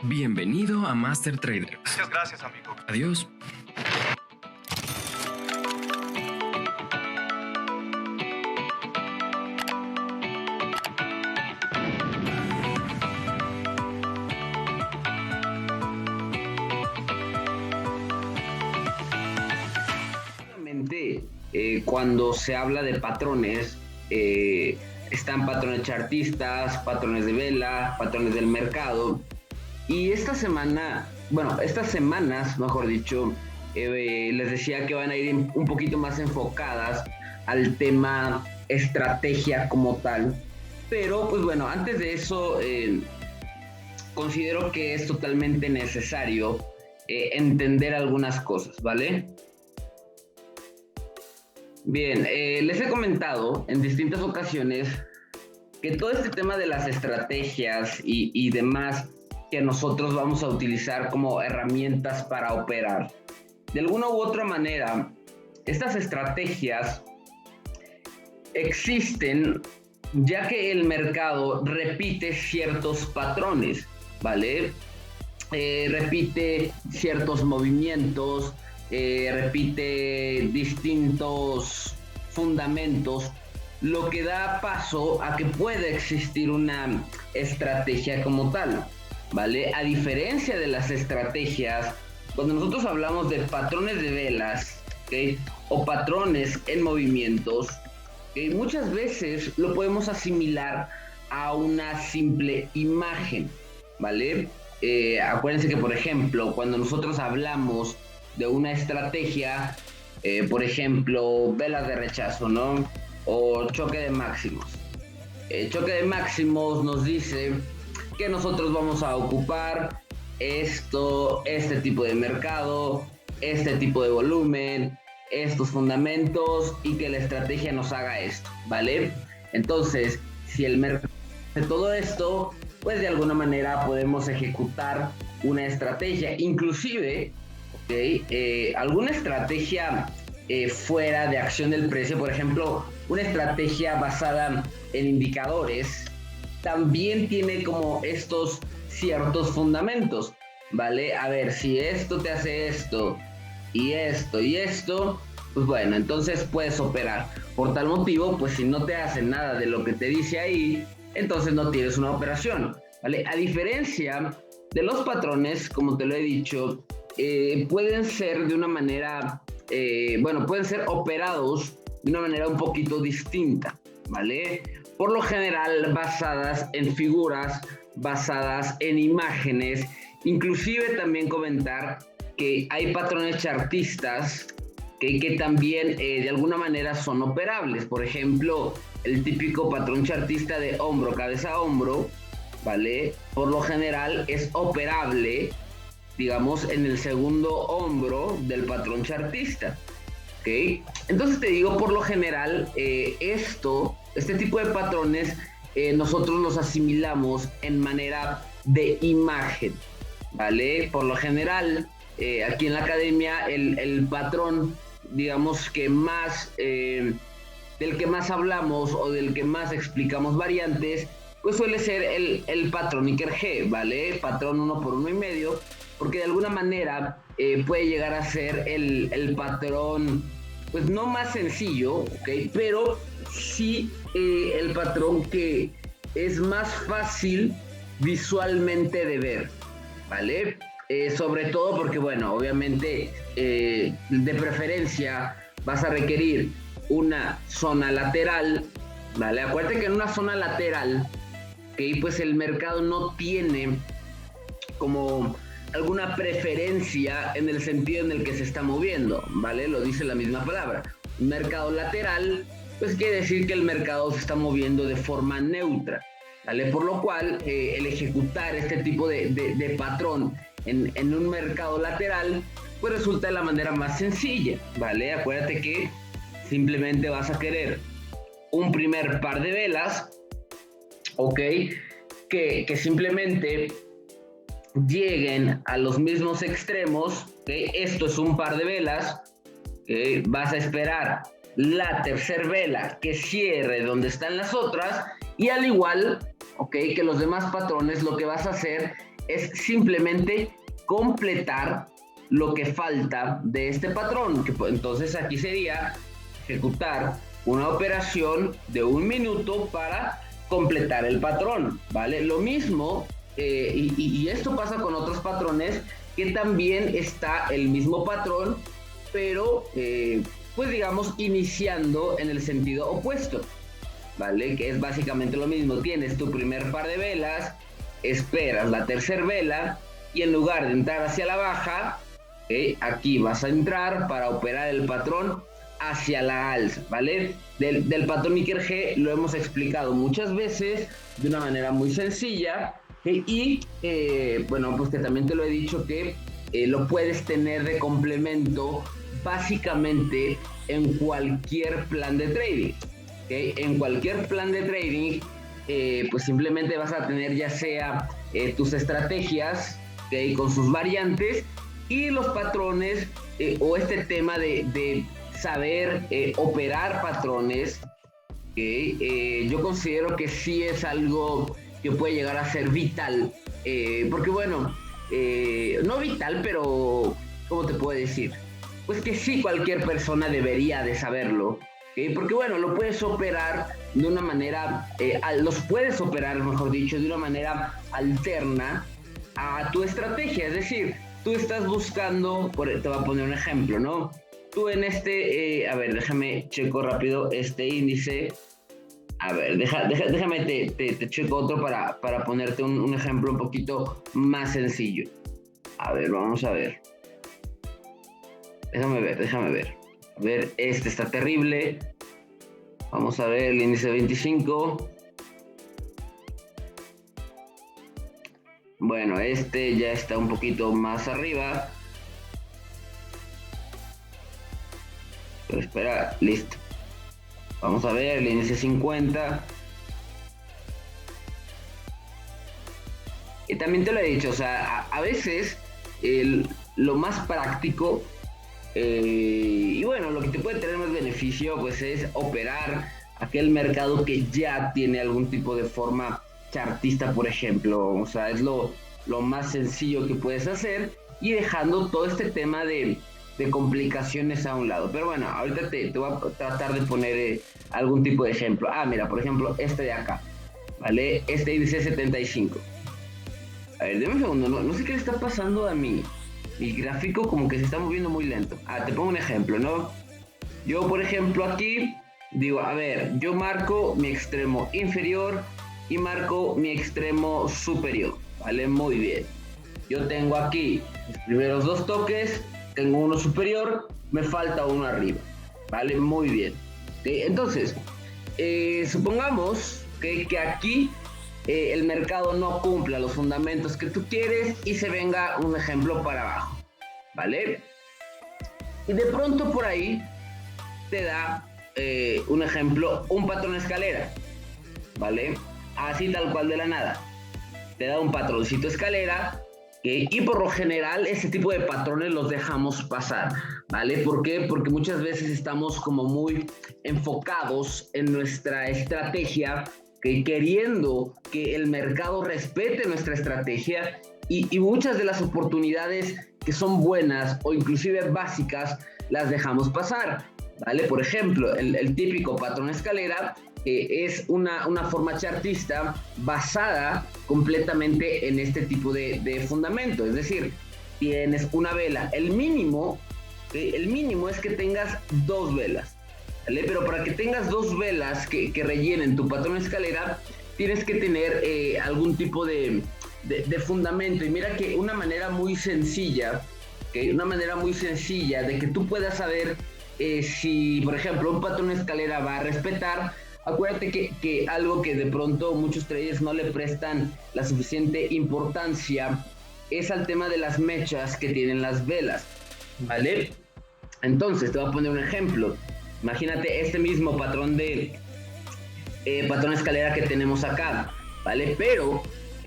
Bienvenido a Master Trader. Muchas gracias, amigo. Adiós. Cuando se habla de patrones, están patrones chartistas, patrones de vela, patrones del mercado. Y estas semanas, mejor dicho, les decía que van a ir un poquito más enfocadas al tema estrategia como tal. Pero, pues bueno, antes de eso, considero que es totalmente necesario entender algunas cosas, ¿vale? Bien, les he comentado en distintas ocasiones que todo este tema de las estrategias y demás que nosotros vamos a utilizar como herramientas para operar, de alguna u otra manera, estas estrategias existen ya que el mercado repite ciertos patrones, ¿vale? Repite ciertos movimientos, repite distintos fundamentos, lo que da paso a que pueda existir una estrategia como tal, ¿vale? A diferencia de las estrategias, cuando nosotros hablamos de patrones de velas, ¿okay? O patrones en movimientos, muchas veces lo podemos asimilar a una simple imagen, ¿vale? Acuérdense que, por ejemplo, cuando nosotros hablamos de una estrategia, por ejemplo, velas de rechazo, ¿no? O choque de máximos. Choque de máximos nos dice que nosotros vamos a ocupar este tipo de mercado, este tipo de volumen, estos fundamentos y que la estrategia nos haga esto, ¿vale? Entonces, si el mercado hace todo esto, pues de alguna manera podemos ejecutar una estrategia, inclusive alguna estrategia fuera de acción del precio, por ejemplo, una estrategia basada en indicadores, también tiene como estos ciertos fundamentos, ¿vale? A ver, si esto te hace esto, y esto, pues bueno, entonces puedes operar. Por tal motivo, pues si no te hace nada de lo que te dice ahí, entonces no tienes una operación, ¿vale? A diferencia de los patrones, como te lo he dicho, pueden ser de una manera, pueden ser operados de una manera un poquito distinta, ¿vale? Por lo general basadas en figuras, basadas en imágenes, inclusive también comentar que hay patrones chartistas que también de alguna manera son operables. Por ejemplo, el típico patrón chartista de hombro, cabeza, hombro, ¿vale? Por lo general es operable, digamos, en el segundo hombro del patrón chartista, ¿ok? Entonces te digo, por lo general, este tipo de patrones nosotros los asimilamos en manera de imagen, ¿vale? Por lo general, aquí en la academia, el patrón, digamos, que más, del que más hablamos o del que más explicamos variantes, pues suele ser el patrón Iker G, ¿vale? Patrón 1 por 1,5, porque de alguna manera puede llegar a ser el patrón, pues no más sencillo, ¿ok? Pero sí el patrón que es más fácil visualmente de ver, ¿vale? Sobre todo porque, bueno, obviamente de preferencia vas a requerir una zona lateral, ¿vale? Acuérdate que en una zona lateral, pues el mercado no tiene como alguna preferencia en el sentido en el que se está moviendo, ¿vale? Lo dice la misma palabra. Un mercado lateral, pues quiere decir que el mercado se está moviendo de forma neutra, ¿vale? Por lo cual, el ejecutar este tipo de patrón en un mercado lateral, pues resulta de la manera más sencilla, ¿vale? Acuérdate que simplemente vas a querer un primer par de velas, ¿ok? Que simplemente lleguen a los mismos extremos, ¿okay? Esto es un par de velas, ¿okay? Vas a esperar la tercer vela que cierre donde están las otras y al igual, ¿okay? Que los demás patrones, lo que vas a hacer es simplemente completar lo que falta de este patrón, que entonces aquí sería ejecutar una operación de 1 minuto para completar el patrón, ¿vale? Lo mismo, y esto pasa con otros patrones, que también está el mismo patrón, pero pues digamos iniciando en el sentido opuesto, ¿vale? Que es básicamente lo mismo. Tienes tu primer par de velas, esperas la tercera vela y en lugar de entrar hacia la baja, aquí vas a entrar para operar el patrón hacia la alza, ¿vale? Del patrón Iker G lo hemos explicado muchas veces de una manera muy sencilla, y bueno, pues que también te lo he dicho que lo puedes tener de complemento básicamente en cualquier plan de trading, ¿okay? En cualquier plan de trading, pues simplemente vas a tener ya sea tus estrategias, ¿okay? Con sus variantes y los patrones, o este tema de saber operar patrones, ¿okay? Yo considero que sí es algo que puede llegar a ser vital, porque bueno, no vital, pero ¿cómo te puedo decir? Pues que sí, cualquier persona debería de saberlo, ¿okay? Porque bueno, lo puedes operar de una manera, los puedes operar, mejor dicho, de una manera alterna a tu estrategia. Es decir, tú estás buscando, te voy a poner un ejemplo, ¿no? Tú en este, a ver, déjame checo rápido este índice. A ver, déjame te checo otro para ponerte un ejemplo un poquito más sencillo. A ver, vamos a ver. Déjame ver. A ver, este está terrible. Vamos a ver el índice 25. Bueno, este ya está un poquito más arriba. Pero espera, listo. Vamos a ver el índice 50. Y también te lo he dicho, o sea, a veces lo más práctico, y bueno, lo que te puede tener más beneficio, pues es operar aquel mercado que ya tiene algún tipo de forma chartista, por ejemplo. O sea, es lo más sencillo que puedes hacer, y dejando todo este tema de complicaciones a un lado. Pero bueno, ahorita te voy a tratar de poner algún tipo de ejemplo. Mira, por ejemplo, este de acá, ¿vale? Este índice 75. A ver, dame un segundo, no sé qué le está pasando a mi gráfico, como que se está moviendo muy lento. Te pongo un ejemplo, ¿no? Yo, por ejemplo, aquí digo, a ver, yo marco mi extremo inferior y marco mi extremo superior, ¿vale? Muy bien. Yo tengo aquí los primeros dos toques, tengo uno superior, me falta uno arriba, ¿vale? Muy bien. Entonces, supongamos que aquí el mercado no cumpla los fundamentos que tú quieres y se venga un ejemplo para abajo, ¿vale? Y de pronto por ahí te da un ejemplo, un patrón escalera, ¿vale? Así tal cual de la nada. Te da un patroncito escalera, y por lo general ese tipo de patrones los dejamos pasar, ¿vale? ¿Por qué? Porque muchas veces estamos como muy enfocados en nuestra estrategia, queriendo que el mercado respete nuestra estrategia, y muchas de las oportunidades que son buenas o inclusive básicas las dejamos pasar, ¿vale? Por ejemplo, el típico patrón escalera es una forma chartista basada completamente en este tipo de fundamento. Es decir, tienes una vela, el mínimo es que tengas dos velas, ¿vale? Pero para que tengas dos velas que rellenen tu patrón escalera, tienes que tener algún tipo de fundamento. Y mira que una manera muy sencilla, de que tú puedas saber si, por ejemplo, un patrón escalera va a respetar. Acuérdate que algo que de pronto muchos traders no le prestan la suficiente importancia es al tema de las mechas que tienen las velas, ¿vale? Entonces, te voy a poner un ejemplo. Imagínate este mismo patrón de patrón escalera que tenemos acá, ¿vale? Pero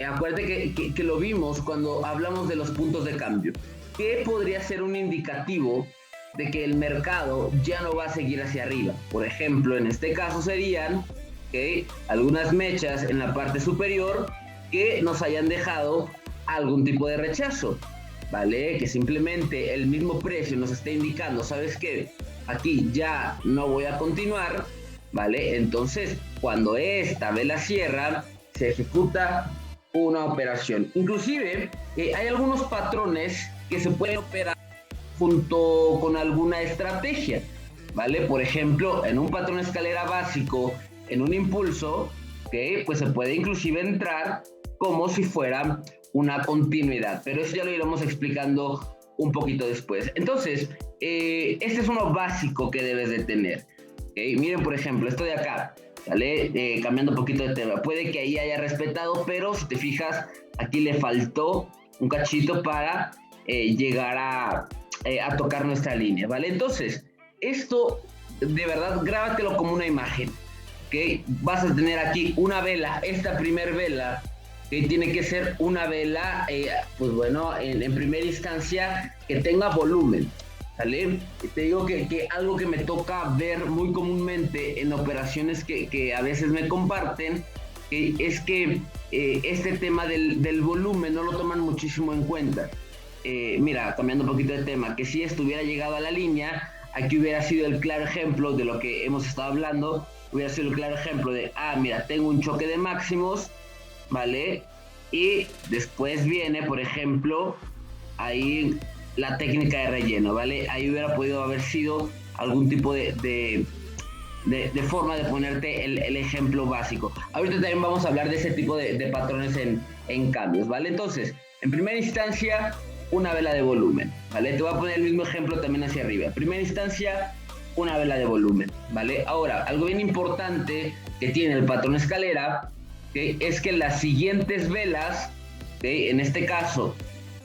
acuérdate que lo vimos cuando hablamos de los puntos de cambio. ¿Qué podría ser un indicativo de que el mercado ya no va a seguir hacia arriba? Por ejemplo, en este caso serían algunas mechas en la parte superior que nos hayan dejado algún tipo de rechazo, ¿vale? Que simplemente el mismo precio nos esté indicando, ¿sabes qué? Aquí ya no voy a continuar, ¿vale? Entonces, cuando esta vela cierra, se ejecuta una operación. Inclusive, hay algunos patrones que se pueden operar junto con alguna estrategia, ¿vale? Por ejemplo, en un patrón escalera básico, en un impulso, ¿okay? Pues se puede inclusive entrar como si fuera una continuidad, pero eso ya lo iremos explicando un poquito después. Entonces, este es uno básico que debes de tener, ¿okay? Miren, por ejemplo, esto de acá, ¿vale? Cambiando un poquito de tema, puede que ahí haya respetado, pero si te fijas, aquí le faltó un cachito para llegar a tocar nuestra línea, ¿vale? Entonces, esto de verdad grábatelo como una imagen, ¿ok? Vas a tener aquí una vela, esta primer vela, que tiene que ser una vela, pues bueno, en primera instancia, que tenga volumen, ¿vale? Te digo que algo que me toca ver muy comúnmente en operaciones que a veces me comparten, es que este tema del volumen no lo toman muchísimo en cuenta. Mira, cambiando un poquito de tema, que si esto hubiera llegado a la línea, aquí hubiera sido el claro ejemplo de lo que hemos estado hablando, hubiera sido el claro ejemplo de, mira, tengo un choque de máximos, ¿vale? Y después viene, por ejemplo, ahí la técnica de relleno, ¿vale? Ahí hubiera podido haber sido algún tipo de forma de ponerte el ejemplo básico. Ahorita también vamos a hablar de ese tipo de patrones en cambios, ¿vale? Entonces, en primera instancia, una vela de volumen, ¿vale? Te voy a poner el mismo ejemplo también hacia arriba. En primera instancia, una vela de volumen, ¿vale? Ahora, algo bien importante que tiene el patrón escalera, ¿okay? Es que las siguientes velas, ¿okay? En este caso,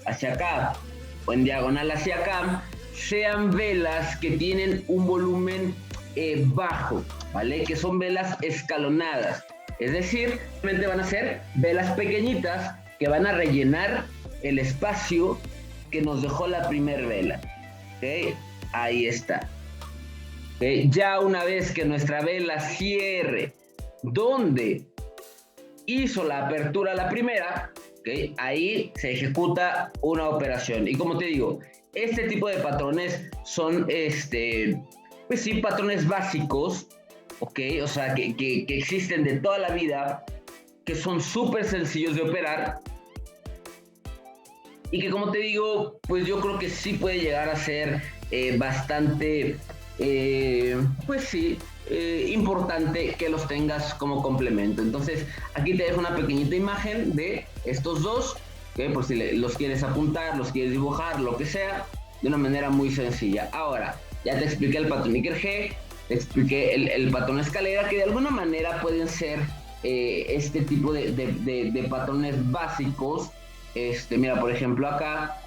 hacia acá o en diagonal hacia acá, sean velas que tienen un volumen bajo, ¿vale? Que son velas escalonadas. Es decir, realmente van a ser velas pequeñitas que van a rellenar el espacio que nos dejó la primer vela, ¿okay? Ahí está. ¿Okay? Ya una vez que nuestra vela cierre donde hizo la apertura la primera, ¿okay? Ahí se ejecuta una operación. Y como te digo, este tipo de patrones son, pues sí, patrones básicos, ¿ok? O sea, que existen de toda la vida, que son súper sencillos de operar y que, como te digo, pues yo creo que sí puede llegar a ser bastante, pues sí, importante que los tengas como complemento. Entonces, aquí te dejo una pequeñita imagen de estos dos, ¿okay? Por si los quieres apuntar, los quieres dibujar, lo que sea, de una manera muy sencilla. Ahora, ya te expliqué el patrón Iker G, te expliqué el patrón escalera, que de alguna manera pueden ser este tipo de patrones básicos. Mira, por ejemplo, acá,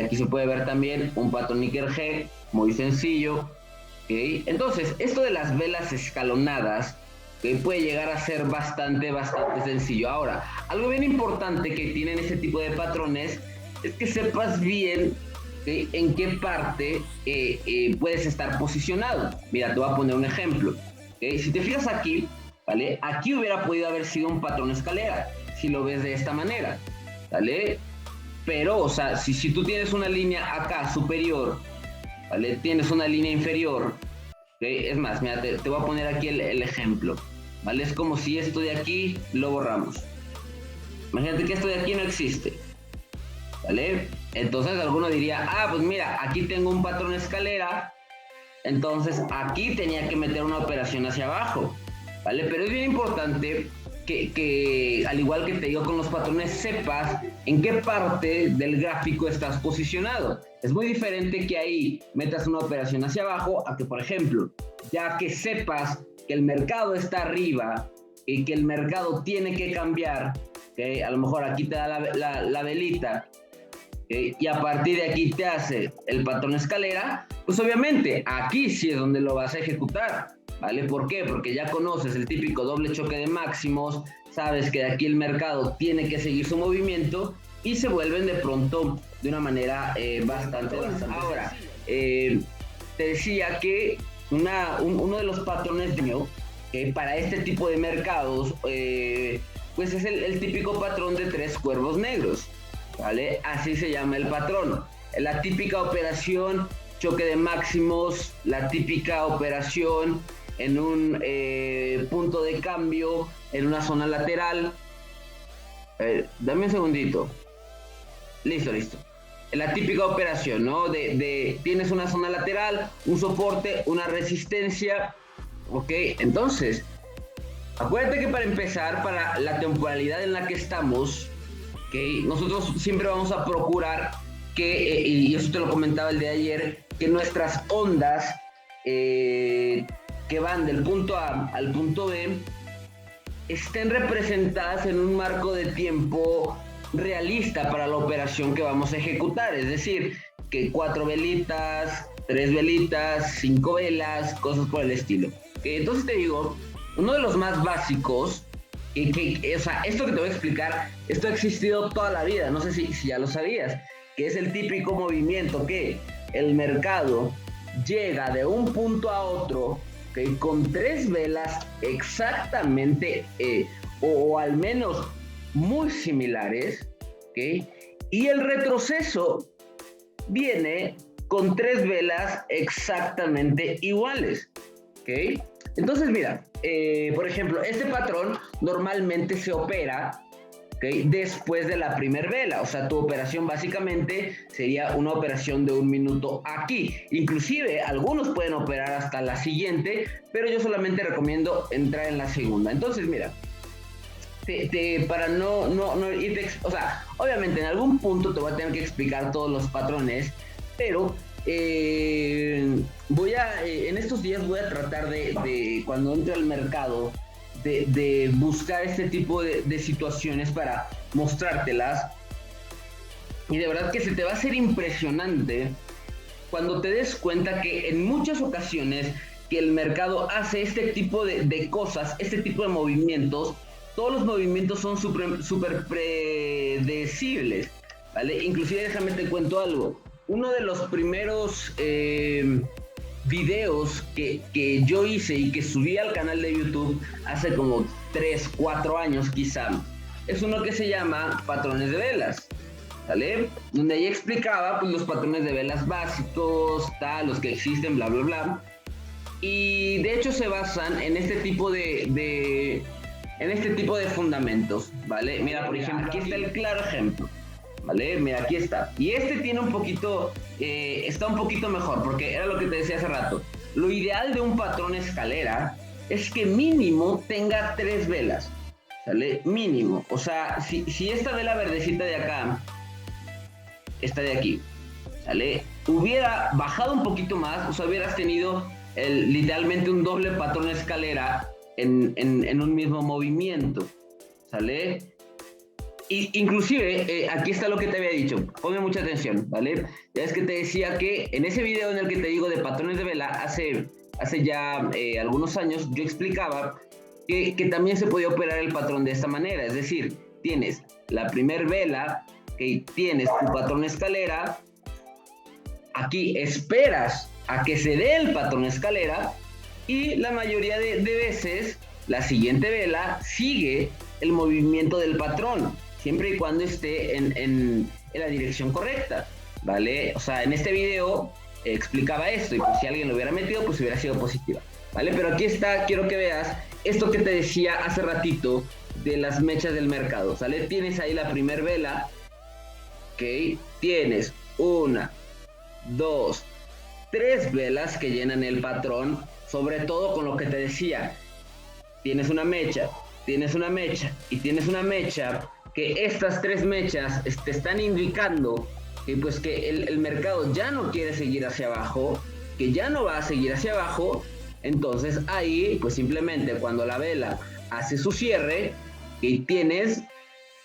aquí se puede ver también un patrón Iker G, muy sencillo, ¿okay? Entonces, esto de las velas escalonadas, ¿okay? Puede llegar a ser bastante sencillo. Ahora, algo bien importante que tienen este tipo de patrones es que sepas bien, ¿okay? En qué parte puedes estar posicionado. Mira, te voy a poner un ejemplo, ¿okay? Si te fijas aquí, ¿vale? Aquí hubiera podido haber sido un patrón escalera, si lo ves de esta manera, ¿vale? Pero, o sea, si tú tienes una línea acá superior, ¿vale? Tienes una línea inferior, ¿okay? Es más, mira, te voy a poner aquí el ejemplo, ¿vale? Es como si esto de aquí lo borramos. Imagínate que esto de aquí no existe, ¿vale? Entonces alguno diría, pues mira, aquí tengo un patrón escalera, entonces aquí tenía que meter una operación hacia abajo, ¿vale? Pero es bien importante que al igual que te digo con los patrones, sepas en qué parte del gráfico estás posicionado. Es muy diferente que ahí metas una operación hacia abajo a que, por ejemplo, ya que sepas que el mercado está arriba y que el mercado tiene que cambiar, ¿okay? A lo mejor aquí te da la velita, ¿okay? Y a partir de aquí te hace el patrón escalera, pues obviamente aquí sí es donde lo vas a ejecutar, ¿vale? ¿Por qué? Porque ya conoces el típico doble choque de máximos, sabes que de aquí el mercado tiene que seguir su movimiento y se vuelven de pronto de una manera bastante. Ahora, te decía que uno de los patrones para este tipo de mercados, pues es el típico patrón de tres cuervos negros, ¿vale? Así se llama el patrón. La típica operación choque de máximos, la típica operación en un punto de cambio, en una zona lateral. Dame un segundito. Listo. La típica operación, ¿no? Tienes una zona lateral, un soporte, una resistencia, ¿ok? Entonces, acuérdate que para empezar, para la temporalidad en la que estamos, ¿ok? Nosotros siempre vamos a procurar que, y eso te lo comentaba el de ayer, que nuestras ondas que van del punto A al punto B estén representadas en un marco de tiempo realista para la operación que vamos a ejecutar, es decir, que 4 velitas, 3 velitas, 5 velas, cosas por el estilo. Entonces te digo, uno de los más básicos, o sea, esto que te voy a explicar, esto ha existido toda la vida, no sé si ya lo sabías, que es el típico movimiento que el mercado llega de un punto a otro, con 3 velas exactamente, o al menos muy similares, y el retroceso viene con 3 velas exactamente iguales, Entonces mira, por ejemplo, este patrón normalmente se opera después de la primer vela, o sea, tu operación básicamente sería una operación de 1 minuto aquí. Inclusive algunos pueden operar hasta la siguiente, pero yo solamente recomiendo entrar en la segunda. Entonces mira, para no irte, o sea, obviamente en algún punto te voy a tener que explicar todos los patrones, pero en estos días voy a tratar de cuando entre al mercado, de buscar este tipo de situaciones para mostrártelas, y de verdad que se te va a hacer impresionante cuando te des cuenta que en muchas ocasiones que el mercado hace este tipo de cosas, este tipo de movimientos, todos los movimientos son súper predecibles, ¿vale? Inclusive déjame te cuento algo. Uno de los primeros videos que yo hice y que subí al canal de YouTube hace como 3, 4 años quizá, es uno que se llama patrones de velas, ¿vale? Donde ahí explicaba pues, los patrones de velas básicos, los que existen, bla, bla, bla. Y de hecho se basan en este tipo de fundamentos, ¿vale? Mira, por ejemplo, aquí está el claro ejemplo, ¿vale? Mira, aquí está. Y este tiene un poquito, está un poquito mejor, porque era lo que te decía hace rato. Lo ideal de un patrón escalera es que mínimo tenga 3 velas, ¿sale? Mínimo. O sea, si esta vela verdecita de acá, esta de aquí, ¿sale? Hubiera bajado un poquito más, o sea, hubieras tenido literalmente un doble patrón escalera en un mismo movimiento, ¿sale? Inclusive, aquí está lo que te había dicho, ponme mucha atención, ¿vale? Ya es que te decía que en ese video en el que te digo de patrones de vela, hace ya algunos años, yo explicaba que también se podía operar el patrón de esta manera, es decir, tienes la primer vela, que tienes tu patrón escalera, aquí esperas a que se dé el patrón escalera, y la mayoría de veces la siguiente vela sigue el movimiento del patrón, siempre y cuando esté en la dirección correcta, ¿vale? O sea, en este video explicaba esto, y pues si alguien lo hubiera metido, pues hubiera sido positiva, ¿vale? Pero aquí está, quiero que veas esto que te decía hace ratito de las mechas del mercado, ¿sale? Tienes ahí la primer vela, ¿ok? Tienes 1, 2, 3 velas que llenan el patrón, sobre todo con lo que te decía, tienes una mecha y tienes una mecha, que estas 3 mechas te están indicando que pues que el mercado ya no quiere seguir hacia abajo, que ya no va a seguir hacia abajo. Entonces ahí pues simplemente cuando la vela hace su cierre, y tienes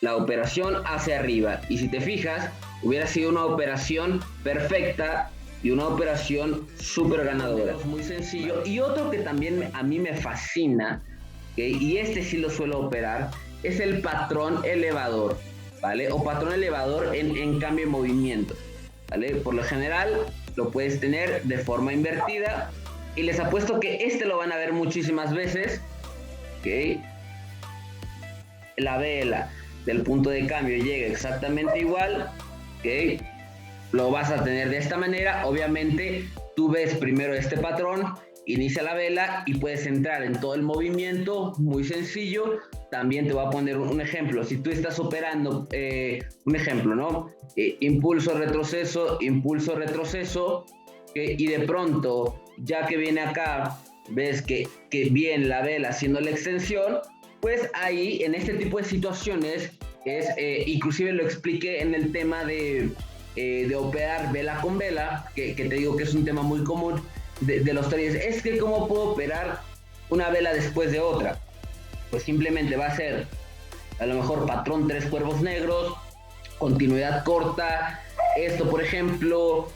la operación hacia arriba, y si te fijas hubiera sido una operación perfecta y una operación súper ganadora. Es muy sencillo. Y otro que también a mí me fascina, y este sí lo suelo operar, es el patrón elevador, ¿vale? O patrón elevador en cambio de movimiento, ¿vale? Por lo general lo puedes tener de forma invertida, y les apuesto que este lo van a ver muchísimas veces, ¿ok? La vela del punto de cambio llega exactamente igual, ¿ok? Lo vas a tener de esta manera. Obviamente, tú ves primero este patrón, inicia la vela y puedes entrar en todo el movimiento, muy sencillo. También te voy a poner un ejemplo. Si tú estás operando, un ejemplo, ¿no? Impulso, retroceso, ¿okay? Y de pronto, ya que viene acá, ves que viene la vela haciendo la extensión, pues ahí, en este tipo de situaciones, inclusive lo expliqué en el tema de operar vela con vela, que te digo que es un tema muy común de los traders. Es que ¿cómo puedo operar una vela después de otra? Pues simplemente va a ser a lo mejor patrón 3 cuervos negros, continuidad corta, esto por ejemplo,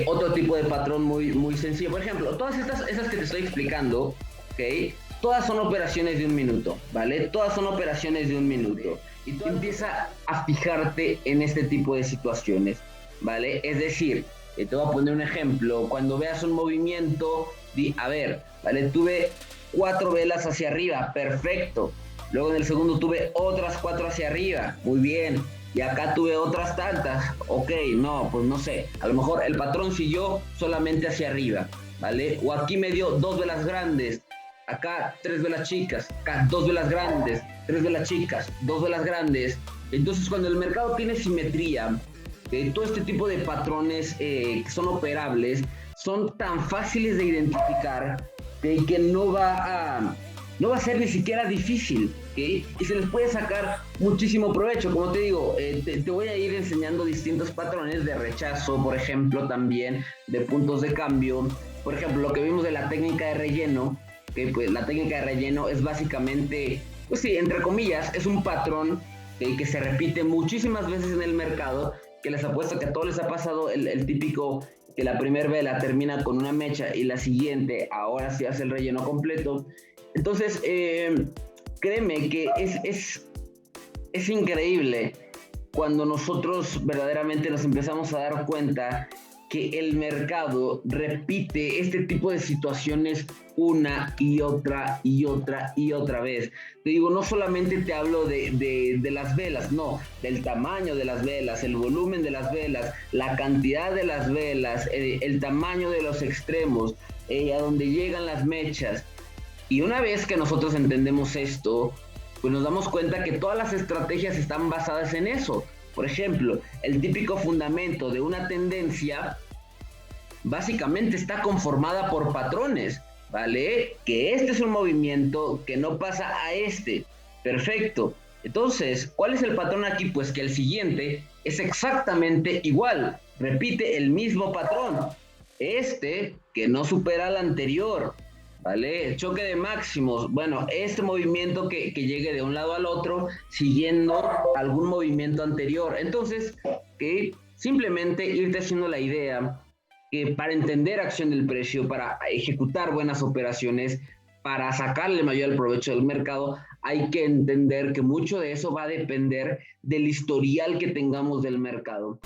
otro tipo de patrón muy sencillo. Por ejemplo, todas esas que te estoy explicando, ¿ok? Todas son operaciones de 1 minuto, ¿vale? Todas son operaciones de 1 minuto. Y tú empiezas a fijarte en este tipo de situaciones, ¿vale? Es decir, te voy a poner un ejemplo. Cuando veas un movimiento, di, a ver, ¿vale? Tuve 4 velas hacia arriba, perfecto. Luego en el segundo tuve otras 4 hacia arriba, muy bien. Y acá tuve otras tantas, ok, no, pues no sé. A lo mejor el patrón siguió solamente hacia arriba, ¿vale? O aquí me dio 2 velas grandes, acá 3 velas chicas, acá 2 velas grandes, 3 velas chicas, 2 velas grandes. Entonces cuando el mercado tiene simetría, todo este tipo de patrones que son operables son tan fáciles de identificar que no va a ser ni siquiera difícil, ¿okay? Y se les puede sacar muchísimo provecho. Como te digo, te voy a ir enseñando distintos patrones de rechazo, por ejemplo, también de puntos de cambio. Por ejemplo, lo que vimos de la técnica de relleno, que pues la técnica de relleno es básicamente, pues sí, entre comillas, es un patrón que se repite muchísimas veces en el mercado, que les apuesto que a todos les ha pasado el típico que la primera vela termina con una mecha y la siguiente ahora sí hace el relleno completo. Entonces, créeme que es increíble cuando nosotros verdaderamente nos empezamos a dar cuenta que el mercado repite este tipo de situaciones una y otra vez. Te digo, no solamente te hablo de las velas, no, del tamaño de las velas, el volumen de las velas, la cantidad de las velas, el tamaño de los extremos, a donde llegan las mechas. Y una vez que nosotros entendemos esto, pues nos damos cuenta que todas las estrategias están basadas en eso. Por ejemplo, el típico fundamento de una tendencia básicamente está conformada por patrones, ¿vale? Que este es un movimiento que no pasa a este. Perfecto. Entonces, ¿cuál es el patrón aquí? Pues que el siguiente es exactamente igual. Repite el mismo patrón. Este que no supera al anterior, ¿vale? Choque de máximos. Bueno, este movimiento que llegue de un lado al otro siguiendo algún movimiento anterior. Entonces, que simplemente irte haciendo la idea que para entender acción del precio, para ejecutar buenas operaciones, para sacarle mayor provecho del mercado, hay que entender que mucho de eso va a depender del historial que tengamos del mercado.